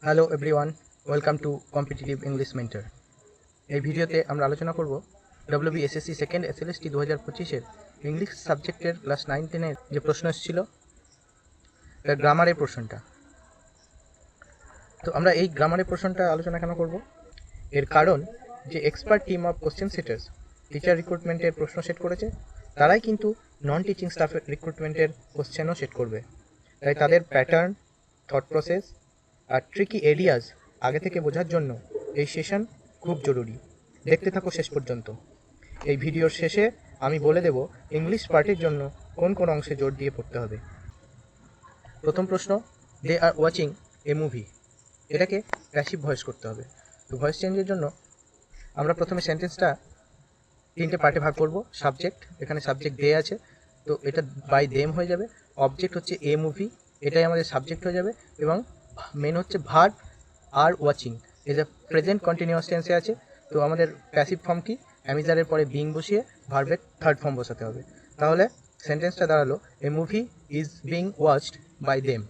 Hello everyone, welcome to competitive English mentor. এই ভিডিওতে আমরা আলোচনা করব ডব্লিউবিএসএসসি সেকেন্ড এসএলএসটি 2025-এর ইংলিশ সাবজেক্টের ক্লাস 9-10-এর যে প্রশ্ন এসেছিল তার গ্রামারের প্রশ্নটা। তো আমরা এই গ্রামারের প্রশ্নটা আলোচনা কেন করব? এর কারণ যে expert team of question setters teacher রিক্রুটমেন্টের প্রশ্ন সেট করেছে, তারাই কিন্তু নন টিচিং স্টাফের রিক্রুটমেন্টের কোশ্চেনও সেট করবে। তাই তাদের প্যাটার্ন, থট প্রসেস আর ট্রিকি এরিয়াস আগে থেকে বোঝার জন্য এই সেশন খুব জরুরি। দেখতে থাকো শেষ পর্যন্ত। এই ভিডিওর শেষে আমি বলে দেব ইংলিশ পার্টের জন্য কোন কোন অংশে জোর দিয়ে পড়তে হবে। প্রথম প্রশ্ন, দে আর ওয়াচিং এ মুভি। এটাকে প্যাসিভ ভয়েস করতে হবে। তো ভয়েস চেঞ্জের জন্য আমরা প্রথমে সেন্টেন্সটা 3টে পার্টে ভাগ করব। সাবজেক্ট, এখানে সাবজেক্ট দে আছে, তো এটা বাই দেম হয়ে যাবে। অবজেক্ট হচ্ছে এ মুভি, এটাই আমাদের সাবজেক্ট হয়ে যাবে। এবং মেন হচ্ছে ভার্ব আর ওয়াচিং, এই যে প্রেজেন্ট কন্টিনিউয়াস টেন্সে আছে। তো আমাদের প্যাসিভ ফর্ম কি, অ্যামিজারের পরে বিং বসিয়ে ভার্বের থার্ড ফর্ম বসাতে হবে। তাহলে সেন্টেন্সটা দাঁড়ালো, a movie is being watched by them.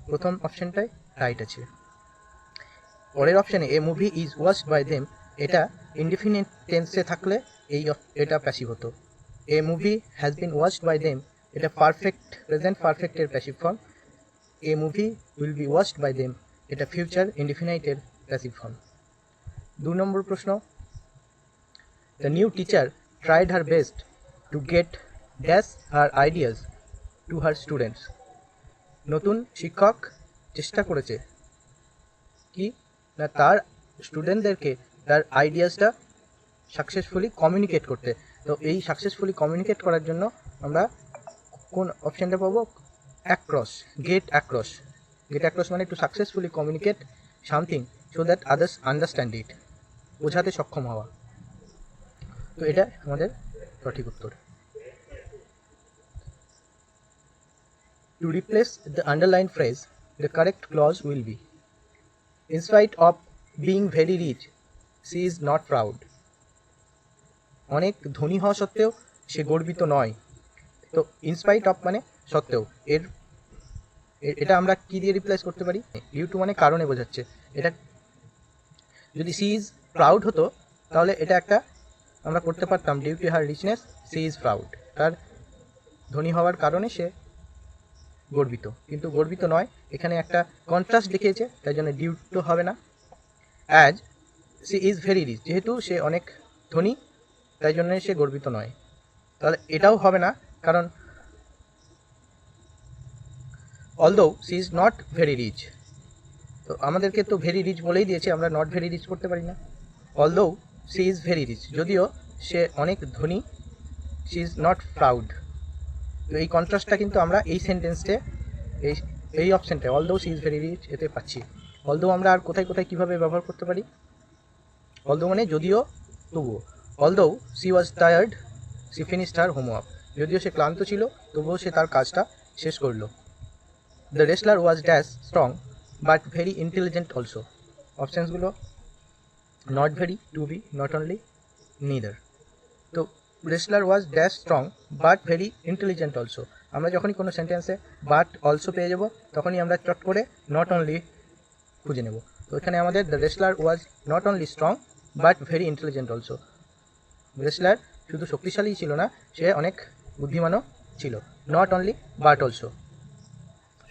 প্রথম অপশানটাই রাইট আছে। পরের অপশানে a movie is watched by them, এটা ইনডিফিনিট টেন্সে থাকলে এটা প্যাসিভ হতো। A movie has been watched by them, এটা পারফেক্ট প্রেজেন্ট পারফেক্টের passive form. A movie will be watched by them, এটা ফিউচার ইনডিফিনাইটের প্যাসিভ ফর্ম। 2 নম্বর প্রশ্ন, the new teacher tried her best to get dash her ideas to her students. নতুন শিক্ষক চেষ্টা করেছে কি না, তার স্টুডেন্টদেরকে তার আইডিয়াসটা সাকসেসফুলি কমিউনিকেট করতে। তো এই সাকসেসফুলি কমিউনিকেট করার জন্য আমরা কোন অপশানটা পাবো? Across, get across. Get across মানে to successfully communicate something so that others understand it, বোঝাতে সক্ষম হওয়া। তো এটা আমাদের সঠিক উত্তর। To replace the underline phrase, the correct clause will be, in spite of being very rich she is not proud. অনেক ধনী হওয়া সত্ত্বেও সে গর্বিত নয়। তো ইনস্পাইট অফ মানে সত্ত্বেও, এটা আমরা কি দিয়ে রিপ্লেস করতে পারি? ডিউ টু মানে কারণে বোঝাচ্ছে। এটা যদি সি ইজ প্রাউড হতো তাহলে এটা একটা আমরা করতে পারতাম, due to her richness she is proud, তার ধনী হওয়ার কারণে সে গর্বিত। কিন্তু গর্বিত নয়, এখানে একটা কন্ট্রাস্ট দেখিয়েছে, তাই জন্য ডিউ টু হবে না। As she is very rich, যেহেতু সে অনেক ধনী তাই জন্য সে গর্বিত নয়, তাহলে এটাও হবে না। কারণ although she is not very rich, তো আমাদেরকে তো ভেরি রিচ বলেই দিয়েছে, আমরা নট ভেরি রিচ করতে পারি না। Although she is very rich, যদিও সে অনেক ধনী, সি ইজ নট প্রাউড। তো এই কন্ট্রাস্টটা কিন্তু আমরা এই সেন্টেন্সে এই অপশানটা although she is very rich এতে পাচ্ছি। অলদো আমরা আর কোথায় কোথায় কীভাবে ব্যবহার করতে পারি? অলদো মানে যদিও, তবুও। Although she was tired she finished her homework, যদিও সে ক্লান্ত ছিল তবুও সে তার কাজটা শেষ করলো। The wrestler was dash strong but very intelligent also. অপশানসগুলো not very, to be, not only, neither. তো wrestler was dash strong but very intelligent also, আমরা যখনই কোনো সেন্টেন্সে বাট অলসো পেয়ে যাব তখনই আমরা চট করে নট অনলি খুঁজে নেব। তো এখানে আমাদের the wrestler was not only strong but very intelligent also. Wrestler শুধু শক্তিশালী ছিল না, সে অনেক বুদ্ধিমানও ছিল। নট অনলি বাট অলসো,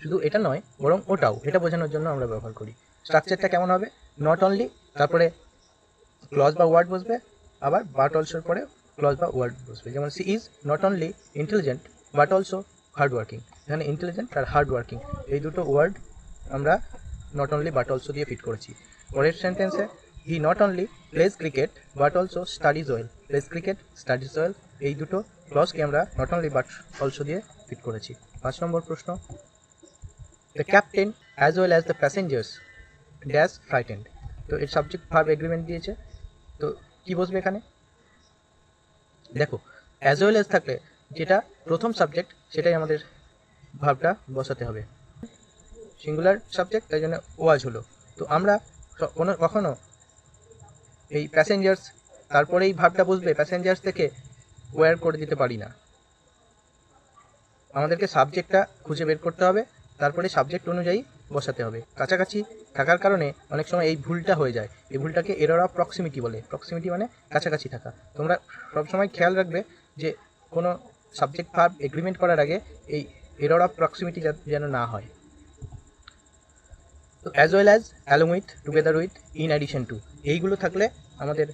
শুধু এটা নয় বরং ওটাও, এটা বোঝানোর জন্য আমরা ব্যবহার করি। স্ট্রাকচারটা কেমন হবে? নট অনলি, তারপরে ক্লজ বা ওয়ার্ড বসবে, আবার বাট অলসোর পরে ক্লজ বা ওয়ার্ড বসবে। যেমন she is not only intelligent but also hard working, এখানে ইন্টেলিজেন্ট আর হার্ড ওয়ার্কিং এই দুটো ওয়ার্ড আমরা নট অনলি বাট অলসো দিয়ে ফিট করেছি। পরের সেন্টেন্সে he not only plays cricket but also studies well, plays cricket, studies well এই দুটো ক্লজকে আমরা নট অনলি বাট অলসো দিয়ে ফিট করেছি। 5 নম্বর প্রশ্ন, the captain as well as the passengers dash frightened. তো এর সাবজেক্ট ভার্ব এগ্রিমেন্ট দিয়েছে, তো কি বসবে এখানে? দেখো, অ্যাজ ওয়েল অ্যাজ থাকলে যেটা প্রথম সাবজেক্ট সেটাই আমাদের ভার্বটা বসাতে হবে। সিঙ্গুলার সাবজেক্ট তাই জন্য ওয়াজ হলো। তো আমরা কখনো এই প্যাসেঞ্জার্স তারপরেই ভার্বটা বসবে, প্যাসেঞ্জার্স থেকে ওয়্যার করে দিতে পারি না। আমাদেরকে সাবজেক্টটা খুঁজে বের করতে হবে, তারপরে সাবজেক্ট অনুযায়ী বসাতে হবে। কাছাকাছি থাকার কারণে অনেক সময় এই ভুলটা হয়ে যায়। এই ভুলটাকে এরর অফ প্রক্সিমিটি বলে। প্রক্সিমিটি মানে কাছাকাছি থাকা। তোমরা সবসময় খেয়াল রাখবে যে কোনো সাবজেক্ট ভার্ব এগ্রিমেন্ট করার আগে এই এরর অফ প্রক্সিমিটি যেন না হয়। তো as well as, along with, together with, in addition to, এইগুলো থাকলে আমাদের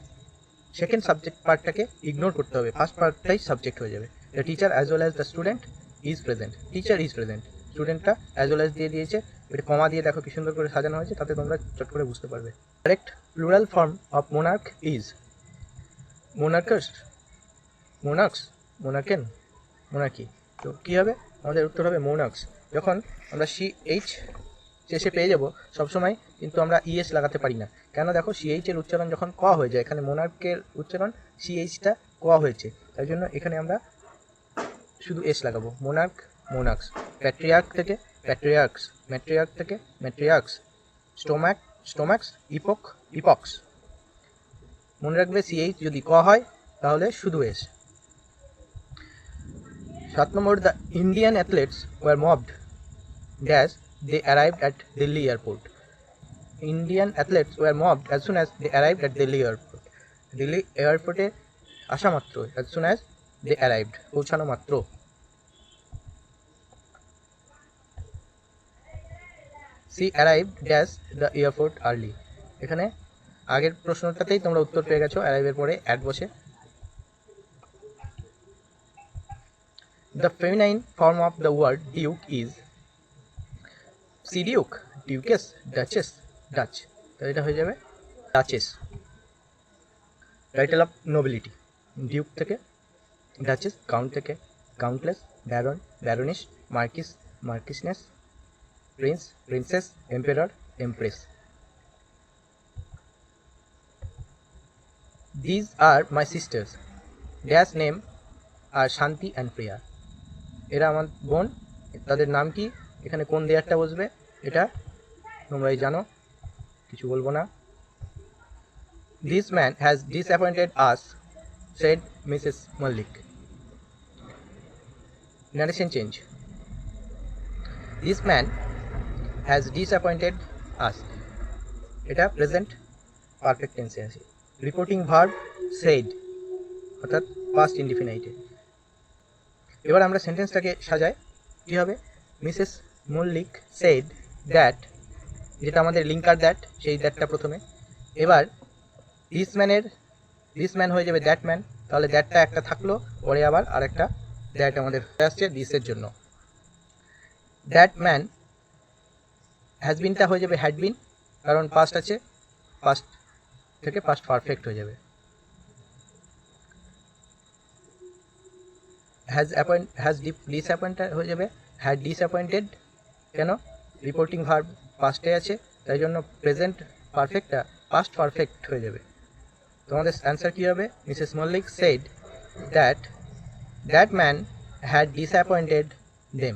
সেকেন্ড সাবজেক্ট পার্টটাকে ইগনোর করতে হবে, ফার্স্ট পার্টটাই সাবজেক্ট হয়ে যাবে। The teacher as well as the student is present, teacher is present, স্টুডেন্টটা অ্যাজ ওয়েল অ্যাজ দিয়ে দিয়েছে, এটা কমা দিয়ে দেখো কি সুন্দর করে সাজানো হয়েছে, তাতে তোমরা চট করে বুঝতে পারবে। Correct plural form of monarch is monarchas, monarchs, monarchen, monarchy. তো কী হবে? আমাদের উত্তর হবে মোনার্কস। যখন আমরা CH শেষে পেয়ে যাব, সবসময় কিন্তু আমরা ES লাগাতে পারি না। কেন? দেখো CH এর উচ্চারণ যখন ক হয়ে যায়, এখানে মোনার্কের উচ্চারণ CH-টা ক হয়েছে, তাই জন্য এখানে আমরা শুধু S লাগাবো। মোনার্ক, মোনার্কস। প্যাট্রিয়ার্ক থেকে প্যাট্রিয়ার্কস, ম্যাট্রিয়ার্ক থেকে ম্যাট্রিয়ার্কস। স্টোম্যাক, স্টোম্যাক্স। ইপক, ইপক্স। মনে রাখবে CH যদি ক হয় তাহলে শুধু S। 7 number, the Indian athletes were mobbed dash they arrived at Delhi airport. Indian athletes were mobbed as soon as they arrived at Delhi airport. Delhi airport এ আসা মাত্র, as soon as they arrived, পৌঁছানো মাত্র। She arrived dash the airport early. এখানে আগের প্রশ্নটাতেই তোমরা উত্তর পেয়ে গেছো, arrive এর পরে at বসে। The feminine form of the word duke is she duke, dukess, duchess, Dutch. তো এটা হয়ে যাবে duchess. Title of nobility, duke থেকে ডাচেস, কাউন্ট থেকে countless, baron, baroness, marquis, marchioness, prince, princess, emperor, empress. These are my sisters dash name are Shanti and প্রিয়া। এরা আমার বোন, তাদের নাম কি? এখানে কোন দেয়ারটা বসবে এটা তোমরাই জানো, কিছু বলবো না। This man has disappointed us, said Mrs Mallick. Narration change. This man has disappointed us, এটা প্রেজেন্ট পারফেক্ট টেন্সে আছে। রিপোর্টিং ভার্ব সেড, অর্থাৎ পাস্ট ইনডিফিনাইটে। এবার আমরা সেন্টেন্সটাকে সাজাই, কী হবে? মিসেস মল্লিক সেড দ্যাট, যেটা আমাদের লিঙ্কার দ্যাট, সেই দ্যাটটা প্রথমে। এবার দিস ম্যান হয়ে যাবে দ্যাট ম্যান, তাহলে দ্যাটটা একটা থাকলো, পরে আবার আরেকটা দ্যাট আমাদের আসছে দিসের জন্য। দ্যাট ম্যান হ্যাজ বিনটা হয়ে যাবে হ্যাড বিন, কারণ পাস্ট আছে, পাস্ট থেকে পাস্ট পারফেক্ট হয়ে যাবে। হ্যাজ ডিসঅ্যাপয়েন্টেড হয়ে যাবে হ্যাড ডিসঅ্যাপয়েন্টেড। কেন? রিপোর্টিং ভার্ব পাস্টে আছে, তাই জন্য প্রেজেন্ট পারফেক্টটা পাস্ট পারফেক্ট হয়ে যাবে। তোমাদের অ্যান্সার কী হবে? Mrs Mallick said that man had disappointed them.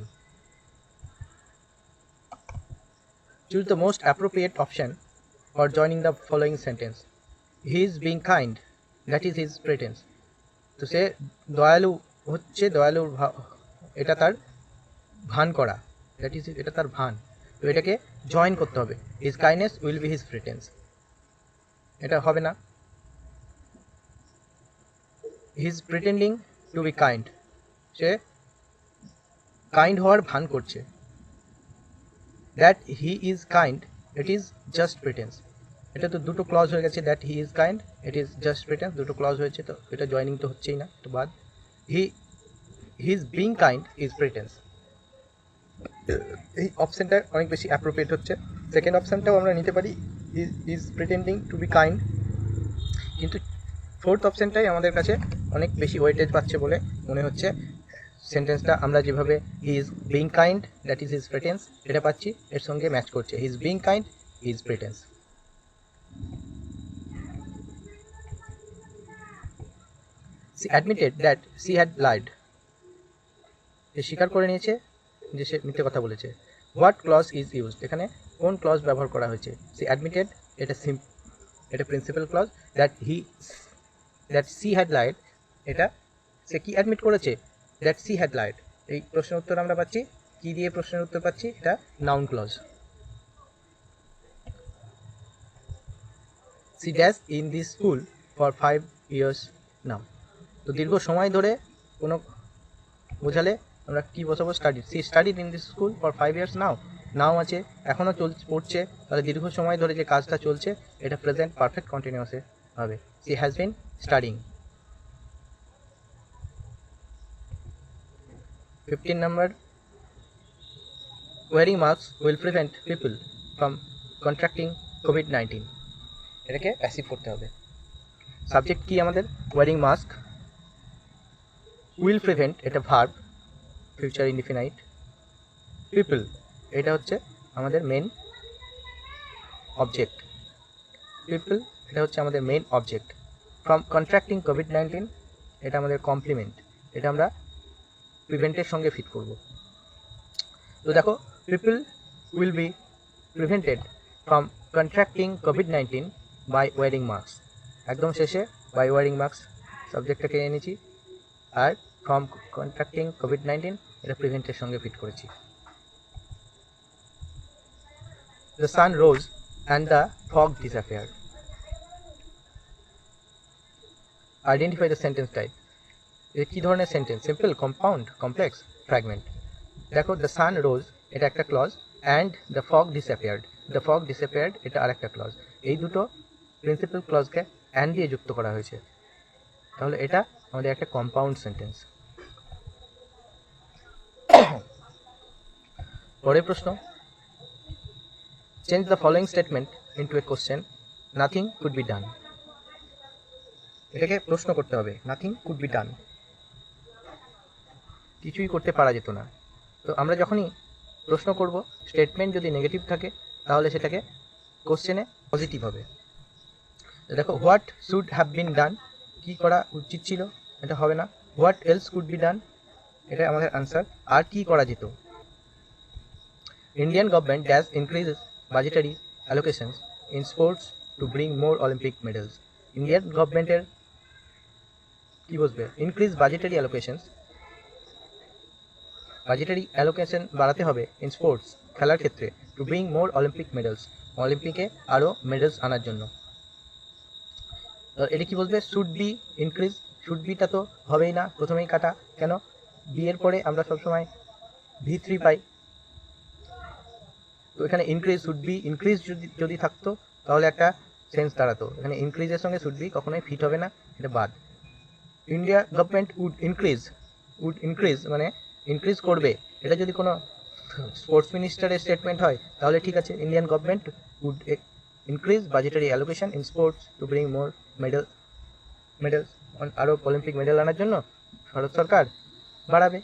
Choose the most appropriate option for joining the following sentence. He is being kind, that is his pretence. তো সে দয়ালু হচ্ছে, দয়ালুর এটা তার ভান করা, দ্যাট ইজ, এটা তার ভান। তো এটাকে জয়েন করতে হবে, his kindness will be his pretence. এটা হবে না। His pretending to be kind, সে কাইন্ড হওয়ার ভান করছে। That he is kind, it is just pretence. এটা তো দুটো ক্লজ হয়ে গেছে, that he is kind, it is just pretence, দুটো ক্লজ হয়েছে, তো এটা জয়নিং তো হচ্ছেই না, তো বাদ। His being kind is pretence. এই অপশানটা অনেক বেশি অ্যাপ্রোপ্রিয়েট হচ্ছে। সেকেন্ড অপশানটাও আমরা নিতে পারি, is pretending to be kind, কিন্তু ফোর্থ অপশানটাই আমাদের কাছে অনেক বেশি ওয়েটেজ পাচ্ছে বলে মনে হচ্ছে। সেন্টেন্সটা আমরা যেভাবে he is being kind, that is his pretence, এটা পাচ্ছি, এর সঙ্গে ম্যাচ করছে। He is being kind, is pretence. She admitted that she had lied, সে স্বীকার করে নিয়েছে যে সে মিথ্যে কথা বলেছে। হোয়াট ক্লজ ইজ ইউজড, এখানে কোন ক্লজ ব্যবহার করা হয়েছে? সি অ্যাডমিটেড, এটা principal clause. That she had lied, এটা সে কি অ্যাডমিট করেছে? That she had lied. এই প্রশ্নের উত্তর আমরা পাচ্ছি, কি দিয়ে প্রশ্নের উত্তর পাচ্ছি? এটা noun clause. She dash in this school for 5 years now. তো দীর্ঘ সময় ধরে কোনো বোঝালে আমরা কী বসাবো? Studied. She studied in this school for 5 years now. Now আছে, এখনও পড়ছে, তাহলে দীর্ঘ সময় ধরে যে কাজটা চলছে এটা প্রেজেন্ট পারফেক্ট কন্টিনিউয়াসে হবে। She has been studying. 15 number, wearing masks will prevent people from contracting COVID-19। এটাকে প্যাসিভ করতে হবে। সাবজেক্ট কি আমাদের? Wearing mask. উইল প্রিভেন্ট এটা ভার্ব, ফিউচার ইনডিফিনাইট। পিপল এটা হচ্ছে আমাদের মেন অবজেক্ট। পিপল এটা হচ্ছে আমাদের মেন অবজেক্ট। ফ্রম কন্ট্রাক্টিং কোভিড-19 এটা আমাদের কমপ্লিমেন্ট, এটা আমরা প্রিভেন্টের সঙ্গে ফিট করব। তো দেখো, people will be prevented from contracting কোভিড-19 বাই ওয়ারিং মাস্ক। একদম শেষে বাই ওয়ারিং মাস্ক সাবজেক্টটাকে এনেছি, আর ফ্রম কন্ট্রাক্টিং কোভিড-19 এটা প্রিভেন্টের সঙ্গে ফিট করেছি। The sun rose and the fog disappeared. Identify the sentence type. এটা কী ধরনের sentence? Simple, compound, complex, fragment. দেখো, দ্য সান রোজ এটা একটা clause, and the fog disappeared, the fog disappeared এটা আর একটা ক্লজ। এই দুটো প্রিন্সিপাল ক্লজকে অ্যান্ড দিয়ে যুক্ত করা হয়েছে, তাহলে এটা আমাদের একটা কম্পাউন্ড সেন্টেন্স। পরের প্রশ্ন, change the following statement into a question, nothing could be done. এটাকে প্রশ্ন করতে হবে, নাথিং কুড বি ডান, কিছুই করতে পারা যেত না। তো আমরা যখনই প্রশ্ন করব, স্টেটমেন্ট যদি নেগেটিভ থাকে তাহলে সেটাকে কোশ্চেনে পজিটিভ হবে। দেখো, হোয়াট শুড হ্যাভ বিন ডান, কী করা উচিত ছিল, এটা হবে না। What else could be done, এটা আমাদের আনসার। আর কি করা যেত? Indian government dash increases budgetary allocations in sports to bring more Olympic medals. Indian গভর্নমেন্টের কী বসবে? Increase budgetary allocations, budgetary allocation বাড়াতে হবে ইন স্পোর্টস খেলার ক্ষেত্রে, টু ব্রিং মোর অলিম্পিক মেডেলস, অলিম্পিকে আরও মেডেলস আনার জন্য। এটা কি বলবে? Should be increase, should beta তো হবেই না, প্রথমেই কাটা। কেন? বি এর পরে আমরা সবসময় V3 পাই, তো এখানে ইনক্রিজ, শুড বি ইনক্রিজ যদি থাকতো তাহলে একটা সেন্স দাঁড়াতো। এখানে ইনক্রিজের সঙ্গে শুড বি কখনোই ফিট হবে না, এটা বাদ। ইন্ডিয়া গভর্নমেন্ট উড ইনক্রিজ মানে ইনক্রিজ করবে, এটা যদি কোনো স্পোর্টস মিনিস্টারের স্টেটমেন্ট হয় তাহলে ঠিক আছে। Indian government would increase budgetary allocation in sports to bring more medals, আরও অলিম্পিক মেডেল আনার জন্য ভারত সরকার বাড়াবে,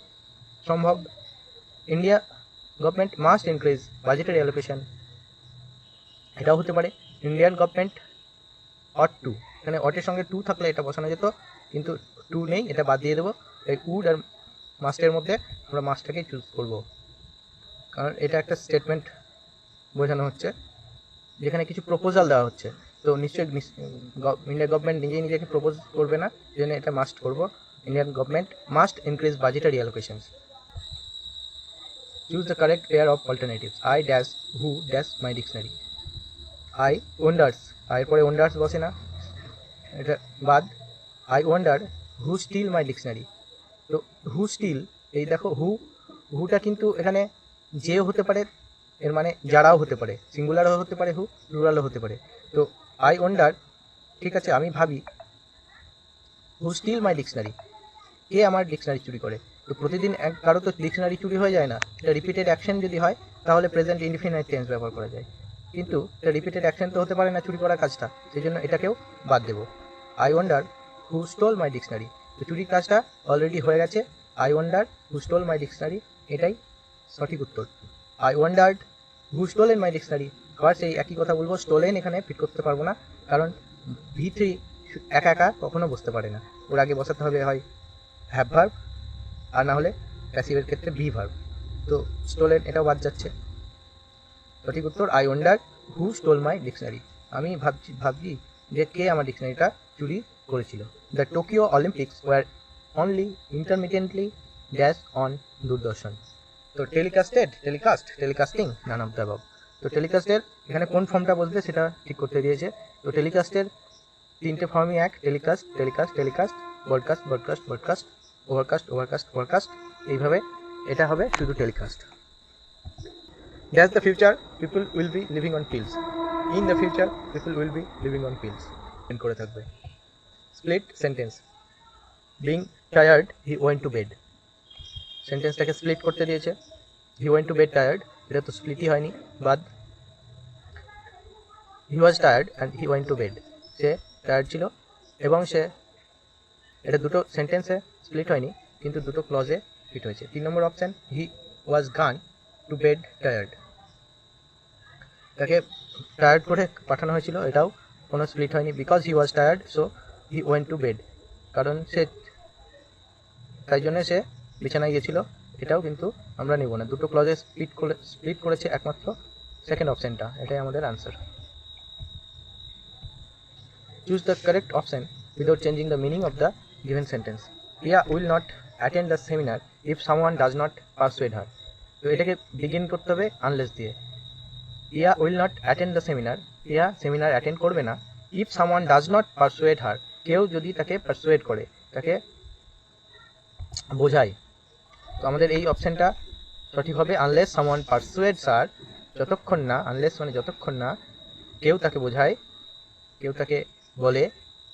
সম্ভব। India government must increase budgetary allocation, এটাও হতে পারে। ইন্ডিয়ান গভর্নমেন্ট অট টু, এখানে অটের সঙ্গে টু থাকলে এটা বসানো যেত, কিন্তু টু নেই, এটা বাদ দিয়ে দেবো। এই উড আর মাস্টের মধ্যে আমরা মাস্টটাকেই চুজ করব, কারণ এটা একটা স্টেটমেন্ট বোঝানো হচ্ছে যেখানে কিছু প্রপোজাল দেওয়া হচ্ছে। তো নিশ্চয়ই ইন্ডিয়ান গভর্নমেন্ট নিজেকে প্রপোজ করবে না, এই জন্য এটা মাস্ট করব। Indian government must increase budgetary allocations. Choose the correct pair of alternatives. I dash who dash my dictionary. I wonders, আয়ের পরে ওয়ান্ডার্স বসে না, এটা বাদ। I wonder who steal my dictionary. তো হু স্টিল, এই দেখো হুটা কিন্তু এখানে যেও হতে পারে, এর মানে যারাও হতে পারে, সিঙ্গুলারও হতে পারে, প্লুরালও হতে পারে। তো আই ওয়ান্ডার, ঠিক আছে, আমি ভাবি, হু স্টিল মাই ডিকশনারি, কে আমার ডিকশনারি চুরি করে। তো প্রতিদিন কারো তো ডিকশনারি চুরি হয়ে যায় না, এটা রিপিটেড অ্যাকশন যদি হয় তাহলে প্রেজেন্ট ইনডিফিনাইট টেন্স ব্যবহার করা যায়, কিন্তু এটা রিপিটেড অ্যাকশন তো হতে পারে না চুরি করার কাজটা, সেই জন্য এটাকেও বাদ দেবো। I wonder who stole my dictionary, তো চুরির কাজটা অলরেডি হয়ে গেছে। I wonder who stole my dictionary, এটাই সঠিক উত্তর। I wandered who stolen my dictionary, আবার সেই একই কথা বলবো, স্টোলেন এখানে ফিট করতে পারবো না, কারণ V3 একা একা কখনো বসতে পারে না, ওর আগে বসাতে হবে হয় হ্যাভ ভার্ব, আর না হলে প্যাসিভের ক্ষেত্রে বি ভার্ব। তো স্টোলেন এটাও বাদ যাচ্ছে। সঠিক উত্তর I wonder who stole my dictionary, আমি ভাবছি যে কে আমার ডিকশনারিটা চুরি করেছিল। The Tokyo Olympics were only intermittently dash on Doordarshan. তো telecasting, none of the above. তো টেলিকাস্টের এখানে কোন ফর্মটা বসবে সেটা ঠিক করতে দিয়েছে। তো টেলিকাস্টের 3টে ফর্মই এক, telecast telecast telecast, broadcast broadcast broadcast, overcast overcast overcast, এইভাবে এটা হবে শুধু telecast. That's the future people will be living on pills. In the future people will be living on pills. End করে থাকবে। Split sentence, being tired he went to bed. সেন্টেন্সটাকে split করতে দিয়েছে। He went to bed tired, এটা তো স্প্লিটই হয়নি, বাদ। He was tired and he went to bed, সে টায়ার্ড ছিল এবং সে, এটা দুটো সেন্টেন্সে স্প্লিট হয়নি কিন্তু দুটো ক্লজে ফিট হয়েছে। 3 নম্বর অপশান, হি ওয়াজ গান টু বেড টায়ার্ড, তাকে টায়ার্ড করে পাঠানো হয়েছিল, এটাও কোনো স্প্লিট হয়নি। Because he was tired so he went to bed, কারণ সে, তাই জন্য সে বিছানায় গিয়েছিল, এটাও কিন্তু আমরা নেব না। দুটো ক্লজে স্প্লিট করেছে একমাত্র সেকেন্ড অপশানটা, এটাই আমাদের answer. Choose the correct option without changing the meaning of the given sentence. Priya will not attend the seminar if someone does not persuade her. তো এটাকে বিগিন করতে হবে আনলেস দিয়ে। Priya will not attend the seminar, Priya seminar attend করবে না। If someone does not persuade her, কেউ যদি তাকে পারসুয়েড করে, তাকে বোঝায়। তো আমাদের এই অপশানটা সঠিক হবে আনলেস সামওয়ান পারসুয়েডস হার, যতক্ষণ না, আনলেস মানে যতক্ষণ না কেউ তাকে বোঝায়, কেউ তাকে বলে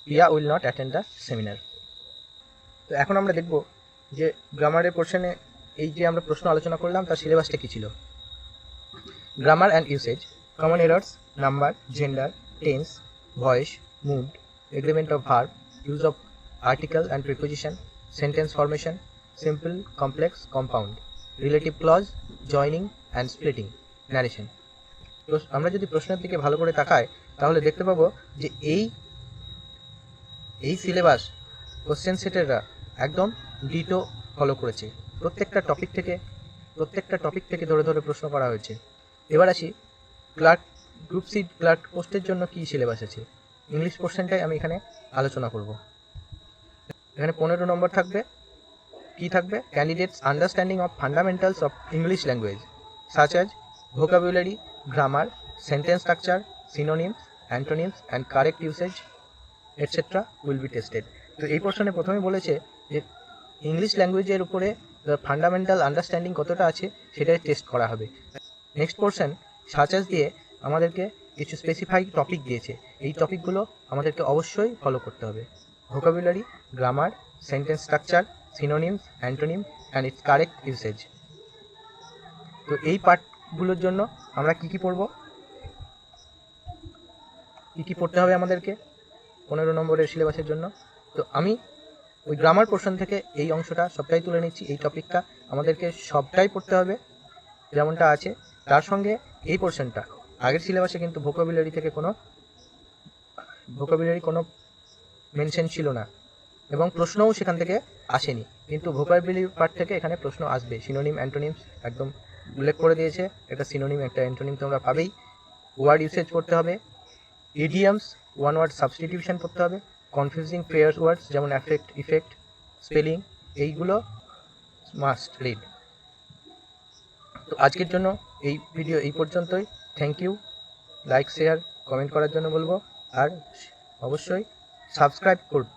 Priya will not attend the seminar. তো এখন আমরা দেখব যে গ্রামারের পোর্শনে এই যে আমরা প্রশ্ন আলোচনা করলাম তার সিলেবাসটা কী ছিল। Grammar and usage, common errors, number, gender, tense, voice, mood, agreement of verb, use of article and preposition, sentence formation, simple, complex, compound, relative clause, joining and splitting, narration. তো আমরা যদি প্রশ্নের দিকে ভালো করে তাকাই তাহলে দেখতে পাবো যে এই সিলেবাস কোশ্চেন সেটেররা একদম ডিটো ফলো করেছে। প্রত্যেকটা টপিক থেকে ধরে ধরে প্রশ্ন করা হয়েছে। এবার আসি ক্লার্ক, গ্রুপ সি ক্লার্ক পোস্টের জন্য কী সিলেবাস আছে। ইংলিশ পোর্শনটাই আমি এখানে আলোচনা করব। এখানে 15 নম্বর থাকবে। কি থাকবে? Candidates understanding of fundamentals of English language such as vocabulary, grammar, sentence structure, synonyms, antonyms and correct usage etcetera will be tested. তো এই পোর্শনে প্রথমে বলেছে যে ইংলিশ ল্যাঙ্গুয়েজের উপরে ফান্ডামেন্টাল আন্ডারস্ট্যান্ডিং কতটা আছে সেটাই টেস্ট করা হবে। নেক্সট পোর্শন সাচ অ্যাজ দিয়ে আমাদেরকে কিছু স্পেসিফাইড টপিক দিয়েছে, এই টপিকগুলো আমাদেরকে অবশ্যই ফলো করতে হবে। Vocabulary, grammar, sentence structure, synonyms, antonym and it's correct usage. তো এই পার্টগুলোর জন্য আমরা কী পড়ব, কী পড়তে হবে আমাদেরকে 15 নম্বরের সিলেবাসের জন্য। তো আমি ওই গ্রামার পোর্শন থেকে এই অংশটা সবটাই তুলে নিচ্ছি। এই টপিকটা আমাদেরকে সবটাই পড়তে হবে যেমনটা আছে। তার সঙ্গে এই পোর্শনটা, আগের সিলেবাসে কিন্তু ভোকাবুলারি কোনো মেনশন ছিল না এবং প্রশ্নও সেখান থেকে আসেনি, কিন্তু ভোকাবুলারি পার্ট থেকে এখানে প্রশ্ন আসবে। সিনোনিম, অ্যান্টোনিমস একদম উল্লেখ করে দিয়েছে, একটা সিনোনিম একটা অ্যান্টোনিম তোমরা পাবেই। ওয়ার্ড ইউসেজ পড়তে হবে, ইডিয়ামস, ওয়ান ওয়ার্ড সাবস্টিটিউশন পড়তে হবে, কনফিউজিং পেয়ার ওয়ার্ডস যেমন অ্যাফেক্ট, ইফেক্ট, স্পেলিং, এইগুলো মাস্ট রিড। তো আজকের জন্য এই ভিডিও এই পর্যন্তই। Thank you. Like, share, comment করার জন্য বলবো, আর অবশ্যই সাবস্ক্রাইব করুন।